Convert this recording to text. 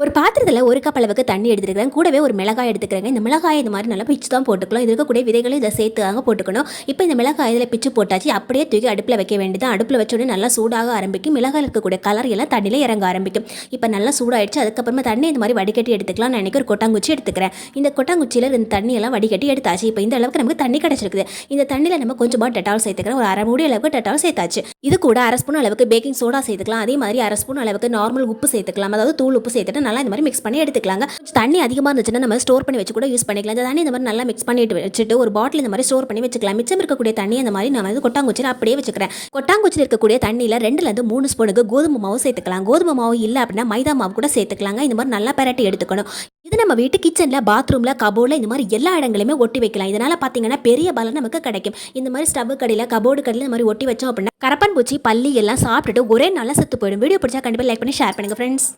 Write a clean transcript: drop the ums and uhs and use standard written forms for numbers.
ஒரு பாத்திரத்தில் ஒரு கப் அளவுக்கு தண்ணி எடுத்துக்கிறேன். கூடவே ஒரு மிளகாய் எடுத்துக்கிறேங்க. இந்த மிளகாய் இந்த மாதிரி நல்லா பிச்சு தான் போட்டுக்கலாம். இது இருக்கக்கூடிய விதைகளும் இதை சேர்த்து போட்டுக்கணும். இப்போ இந்த மிளகாய் இதில் பிச்சு போட்டாச்சு. அப்படியே தூக்கி அடுப்பில் வைக்க வேண்டியது. அடுப்பில் வச்சோடனே நல்லா சூடாக ஆரம்பிக்கும். மிளகாய் இருக்கக்கூடிய கலர் எல்லாம் தண்ணியில் இறங்க ஆரம்பிக்கும். இப்போ நல்லா சூடாயிடுச்சு. அதுக்கப்புறமா தண்ணி இந்த மாதிரி வடிகட்டி எடுத்துக்கலாம். நான் ஒரு கொட்டாங்குச்சி எடுத்துக்கிறேன். இந்த கொட்டாங்குச்சியில் இந்த தண்ணியெல்லாம் வடிகட்டி எடுத்தாச்சு. இப்போ இந்த அளவுக்கு நமக்கு தண்ணி கிடச்சிருக்குது. இந்த தண்ணியில் நம்ம கொஞ்சமாக டெட்டால் சேர்த்துக்கிறேன். ஒரு அரை மூடி அளவுக்கு டெட்டால் சேர்த்தாச்சு. இது கூட அரை ஸ்பூன் அளவுக்கு பேக்கிங் சோடா சேர்த்துக்கலாம். அதே மாதிரி அரை ஸ்பூன் அளவுக்கு நார்மல் உப்பு சேர்த்துக்கலாம். அதாவது தூள் உப்பு சேர்த்துட்டு நல்லா இந்த மாதிரி மிக்ஸ் பண்ணி எடுத்துக்கலாங்க. தண்ணி அதிகமாக இருந்துச்சுன்னா நம்ம ஸ்டோர் பண்ணி வச்சு கூட யூஸ் பண்ணிக்கலாம். இந்த தண்ணி இந்த மாதிரி நல்லா மிக்ஸ் பண்ணிட்டு வச்சுட்டு ஒரு பாட்டில் இந்த மாதிரி ஸ்டோர் பண்ணி வச்சுக்கலாம். மிச்சம் இருக்கக்கூடிய தண்ணி இந்த மாதிரி நான் கொட்டாங்குச்சியில் அப்படியே வச்சுக்கிறேன். கொட்டாங்குச்சியில் இருக்கக்கூடிய தண்ணியில் 2லேருந்து 3 ஸ்பூனுக்கு கோதுமை மாவு சேர்த்துக்கலாம். கோதுமை மாவு இல்லை அப்படின்னா மைதா மாவு கூட சேர்த்துக்கலாங்க. இந்த மாதிரி நல்லா பெரட்டி எடுத்துக்கணும். இது நம்ம வீட்டு கிச்சனில், பாத்ரூமில், கபோர்டில் இந்த மாதிரி எல்லா இடங்களுமே ஒட்டி வைக்கலாம். இதனால் பார்த்தீங்கன்னா பெரிய பலன் நமக்கு கிடைக்கும். இந்த மாதிரி ஸ்டவ் கடையில், கபோர்டு கடையில் இந்த மாதிரி ஒட்டி வச்சோம் அப்படின்னா கரப்பான் பூச்சி, பல்லி எல்லாம் சாப்பிட்டுட்டு ஒரே நல்லா செத்து போயிடும். வீடியோ பிடிச்சா கண்டிப்பாக லைக் பண்ணி ஷேர் பண்ணுங்கள் ஃப்ரெண்ட்ஸ்.